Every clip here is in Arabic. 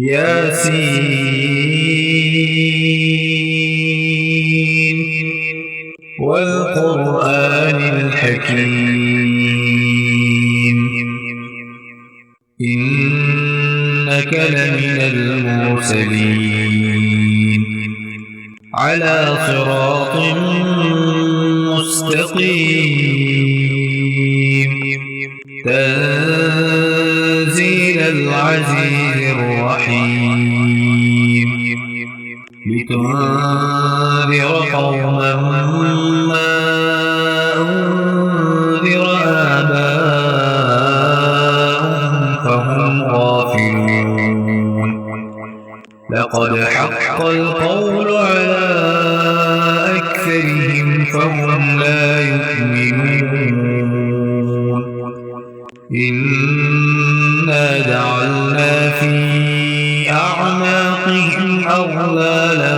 ياسين والقرآن الحكيم إنك لمن المرسلين على صراط مستقيم تنزيل العزيز الرحيم لتنذر قوما ما أنذر آباؤهم فهم غافلون لقد حق القول على أكثرهم فهم لا يؤمنون إنا جعلنا في أعناقهم أغلالا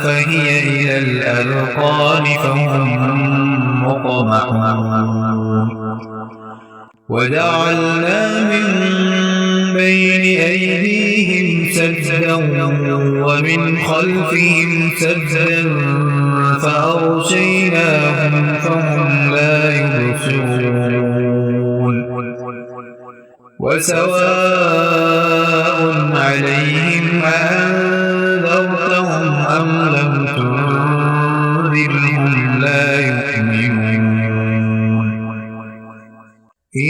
فهي إلى الأذقان فهم مقمحون وجعلنا من بين أيديهم سدا ومن خلفهم سدا فأغشيناهم فهم لا يبصرون وسواء عليهم أأنذرتهم أم لم تنذرهم لا يؤمنون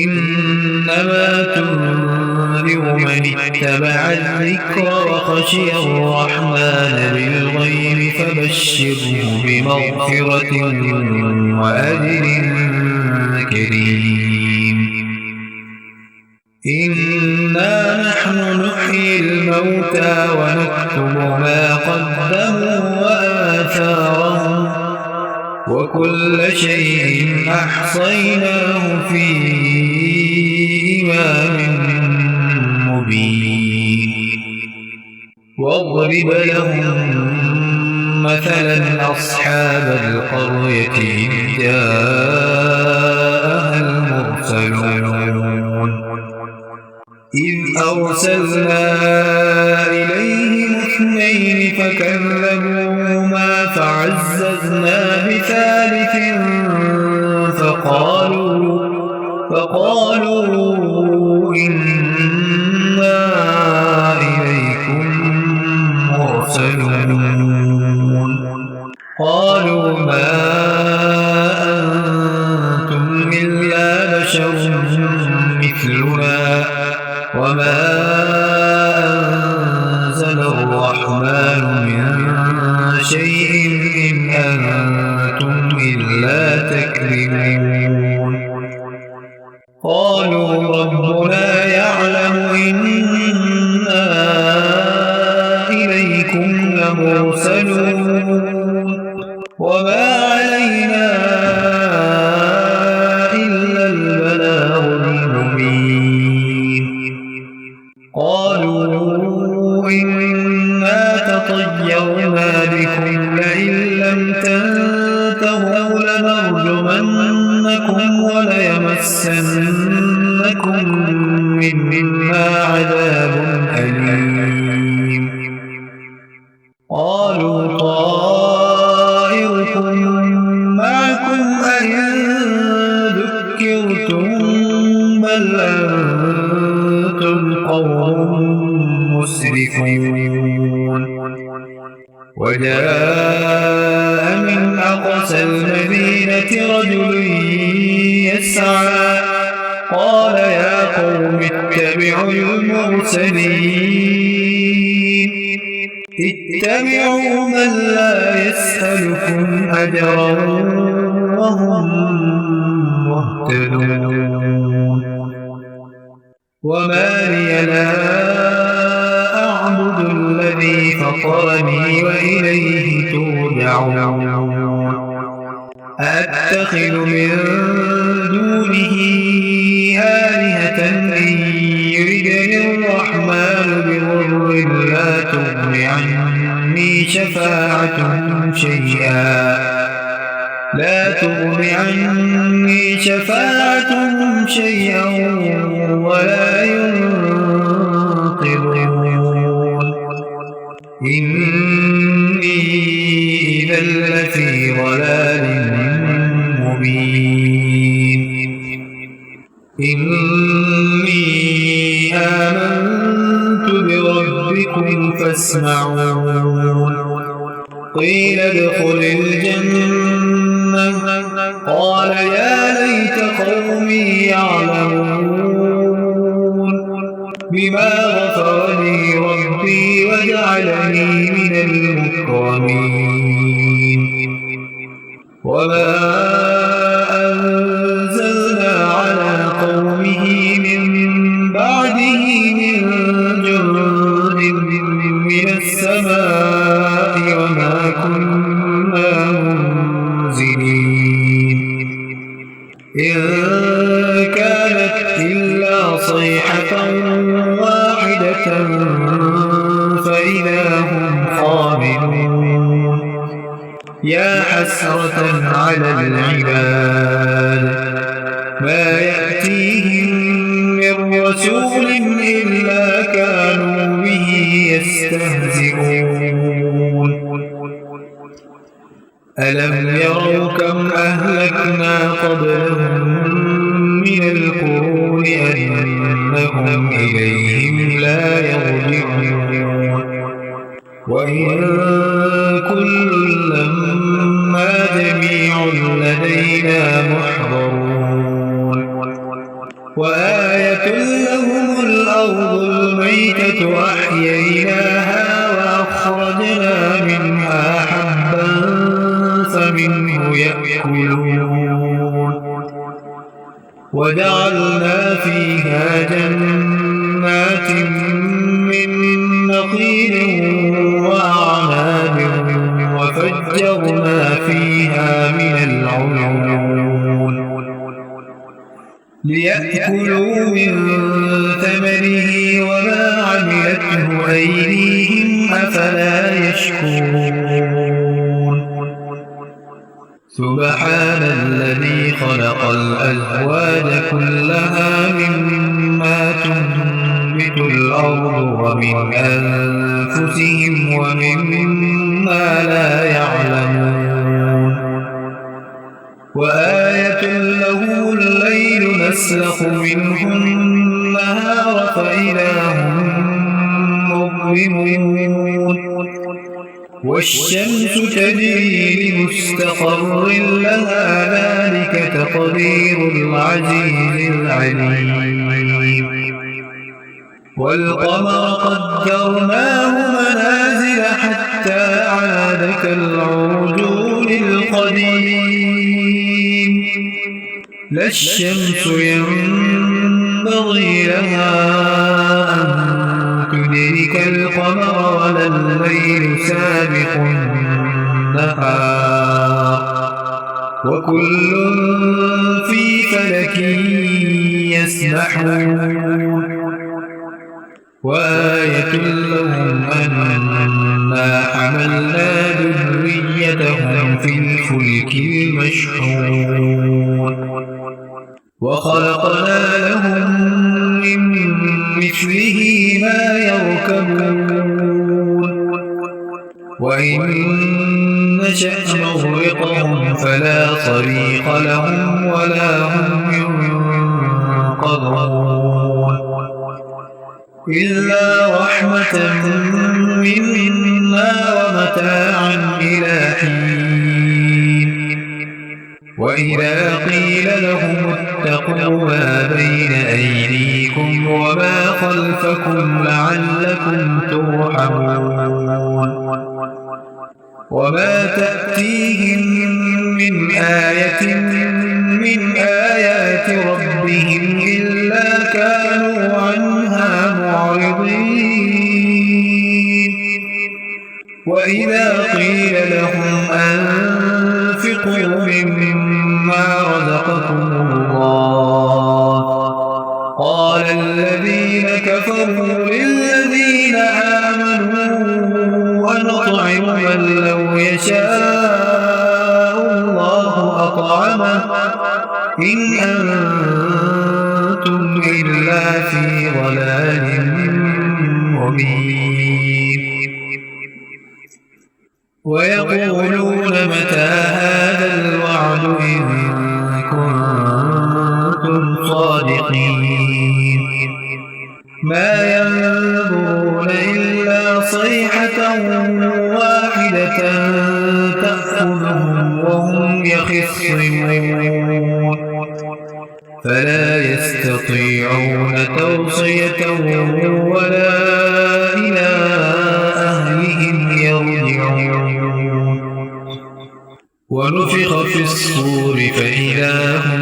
إنما تنذر من اتبع الذكر وخشي الرحمن بالغيب فبشره بمغفرة وأجر كريم إنا نحن نحيي الموتى ونكتب ما قدموا وآثارهم وكل شيء أحصيناه في إمام مبين واضرب لهم مثلا أصحاب القرية إذ جاءها المرسلون إذ أرسلنا إليهم اثنين فكذبوهما فعززنا بثالث فقالوا إنا إليكم مرسلون قالوا ما أنتم إلا بشر مثلنا وما أنزل الرحمن من شيء إن أنتم إلا تكذبون قالوا ربنا يعلم إنا إليكم لمرسلون وما علينا إلا البلاغ المبين قالوا إنا تطيرنا بكم لئن لم تنتهوا لنرجمنكم وليمسنكم منا عذاب أليم قالوا طائركم معكم أئن ذكرتم بل أنتم قوم مسرفون وجاء من أقصى المدينة رجل يسعى قال يا قوم اتبعوا المرسلين اتبعوا من لا يسألكم أجرا وهم مهتدون وما لي لا أعبد الذي فطرني وإليه ترجعون أأتخذ من دونه آلهة إن يردني الرحمن بضر لا تغن عني شفاعتهم شيئا ولا ينقذون إني إذا لفي ضلال مبين إني آمنت بربكم فاسمعون قيل ادخل الجنة قال يا ليت قومي يعلمون بما غفر لي ربي وجعلني من المكرمين وما أنزلنا على قومه من بعده من جند من السماء وما كنا منزلين إن كانت إلا صيحة واحدة فإذا هم خامدون يا حسرة على العباد ما يأتيهم من رسول إلا كانوا به يستهزئون ألم يروا كم أهلكنا قبلهم من القرون أنهم إليهم لا يرجعون وإن كل لما جميع لدينا محضرون وآية لهم الأرض الميتة أحييناها وأخرجنا منها حبا فمنه يأكلون وجعلنا فيها جنات من نخيل وأعناب وفجرنا فيها من العيون ليأكلوا من ثمره وما عملته أيديهم أفلا يشكرون سبحان الذي خلق الأزواج كلها مما تنبت الأرض ومن أنفسهم ومما لا يعلمون وآية له الليل نسلخ منه النهار فإذا هم مظلمون والشمس تجري لمستقر لها ذلك تقدير العزيز العليم والقمر قدرناه منازل حتى عاد كالعرجون القديم لا الشمس ينبغي لها أن تدرك القمر ولا الليل سابق النهار وكل في فلك يسبحون وآية لهم أنا حملنا ذريتهم في الفلك المشحون وخلقنا لهم من مثله ما يركبون وإن نشأ نغرقهم فلا صريخ لهم ولا هم ينقذون إلا رحمة منا ومتاعا إلى حين وإذا قيل لهم اتقوا ما بين أيديكم وما خلفكم لعلكم ترحمون وما تأتيهم من آية من آيات ربهم إلا كانوا عنها معرضين وإذا قيل لهم أنفقوا مما رزقكم الله قال الذين كفروا للذين آمنوا أنطعم من لو يشاء الله أطعمه إن أنتم إلا في ضلال مبين ويقولون متى هذا الوعد إن كنتم صادقين ما ينظرون إلا صيحة واحدة تأخذهم وهم يخصمون فلا يستطيعون توصية ولا إلى أهلهم يرجعون ونفخ في الصور فإذا هم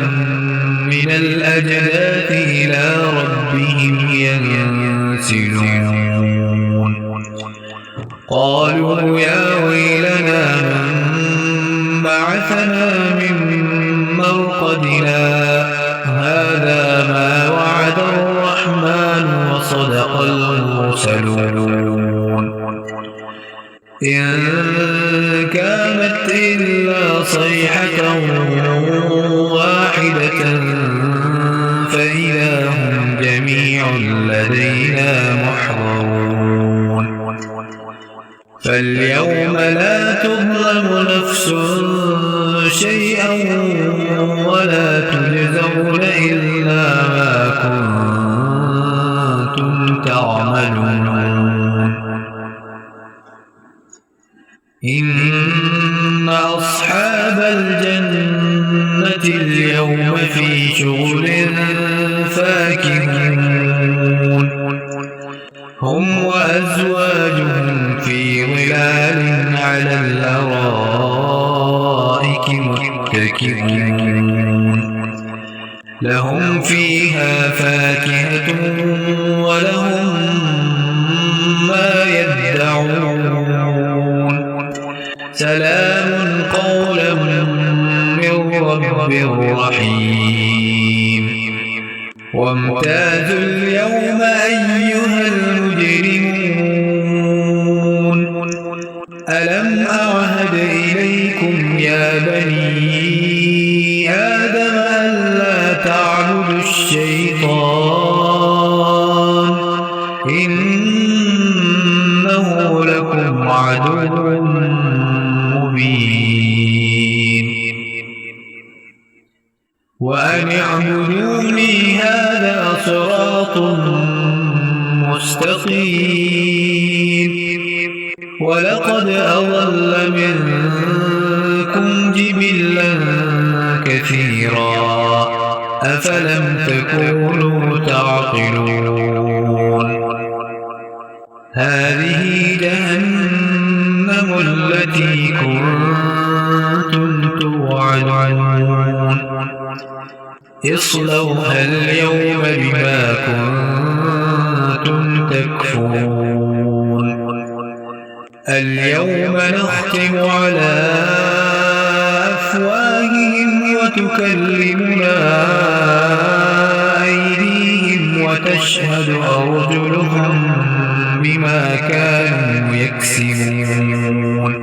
من الأجداث إلى ربهم ينسلون قالوا يا ويلنا من بعثنا من مرقدنا هذا ما وعد الرحمن وصدق المرسلون إن كانت إلا صيحة واحدة فإذا هم جميع لدينا محضرون فاليوم لا تظلم نفس شيئا ولا تجزون إلا ما كنتم تعملون إن أصحاب الجنة اليوم في شغل فاكهون هم وأزواجهم في ظلال على الأرائك متكئون لهم فيها فاكهة ولهم ما يدعون سلام قولا من رب رحيم وامتازوا اليوم أيها المجرمون ألم أعهد إليكم يا بني آدم ألا تعبدوا الشيطان إنه لكم عدو مبين وأن اعبدوني هذا صراط مستقيم ولقد أضل منكم جبلا كثيرا أفلم تكونوا تعقلون هذه جهنم التي كنتم توعدون اصلوها اليوم بما كنتم تكفرون اليوم نختم على أفواههم وتكلمنا أيديهم وتشهد أرجلهم بما كانوا يكسبون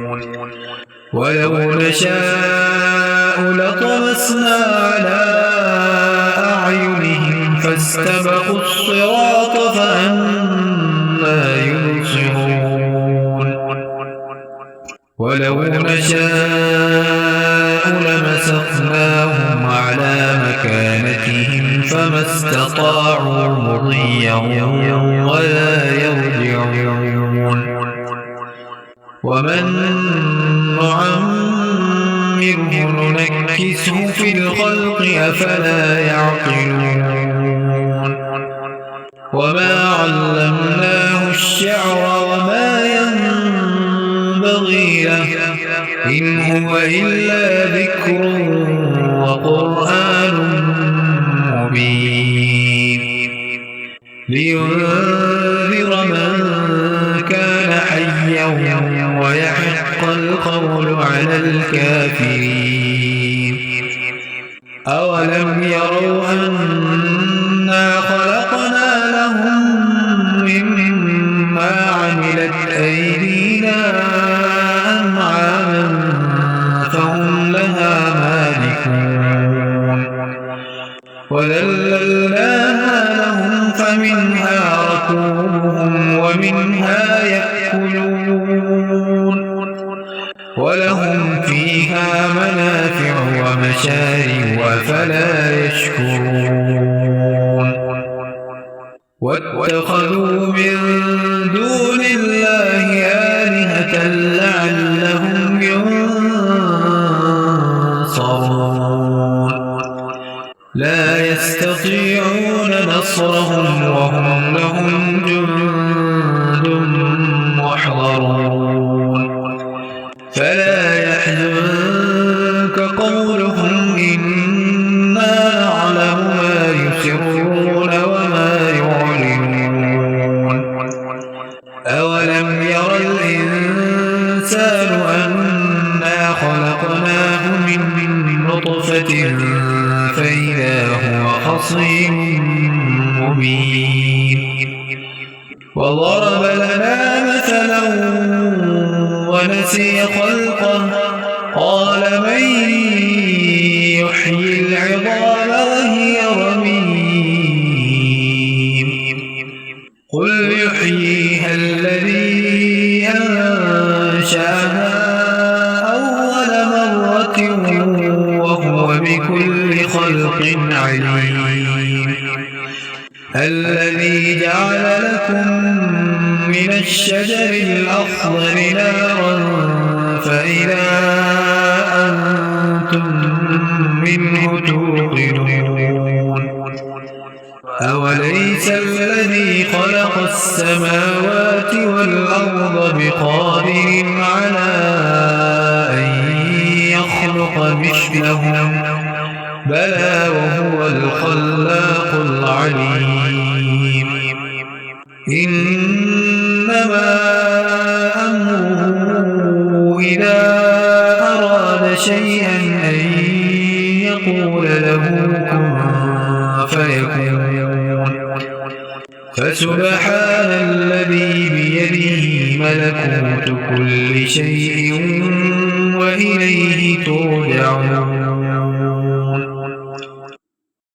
ولو نشاء لطمسنا على أعينهم فاستبقوا الصراط فأنى يبصرون ولو نشاء لمسخناهم على مكانتهم فما استطاعوا مضيا ولا يرجعون ومن نعمره ننكسه في الخلق أفلا يعقلون وما علمناه الشعر وما ينبغي له إن هو إلا ذكر وقرآن مبين لينذر من كان حيا ويحق القول على الكافرين أولم يروا أنا خلقنا لهم مما عملت أيدينا أنعاما فهم لها مالكون وذللناها لهم فمنها ركوبهم ومنها يأكلون أفلا يشكرون واتخذوا من دون الله آلهة لعلهم ينصرون لا يستطيعون نصرهم وهم لهم جند محضرون فلا يحزنك قولهم إنا نعلم ما يسرون وما يعلنون أولم ير الإنسان أنا خلقناه من نطفة فإذا هو خصيم مبين وضرب لنا مثلا ونسي خلقه قال من يحيي العظام وهي رميم قل يحييها الذي أنشأها أول مرة وهو بكل خلق عليم الذي جعل لكم من الشجر الأخضر نارا فإذا أنتم منه توقدون أوليس الذي خلق السماوات والأرض بقادر على أن يخلق مثلهم بلى وهو الخلاق العليم إنما أمره إذا أراد شيئا أن يقول له كن فيكون فسبحان الذي بيده ملكوت كل شيء وإليه ترجعون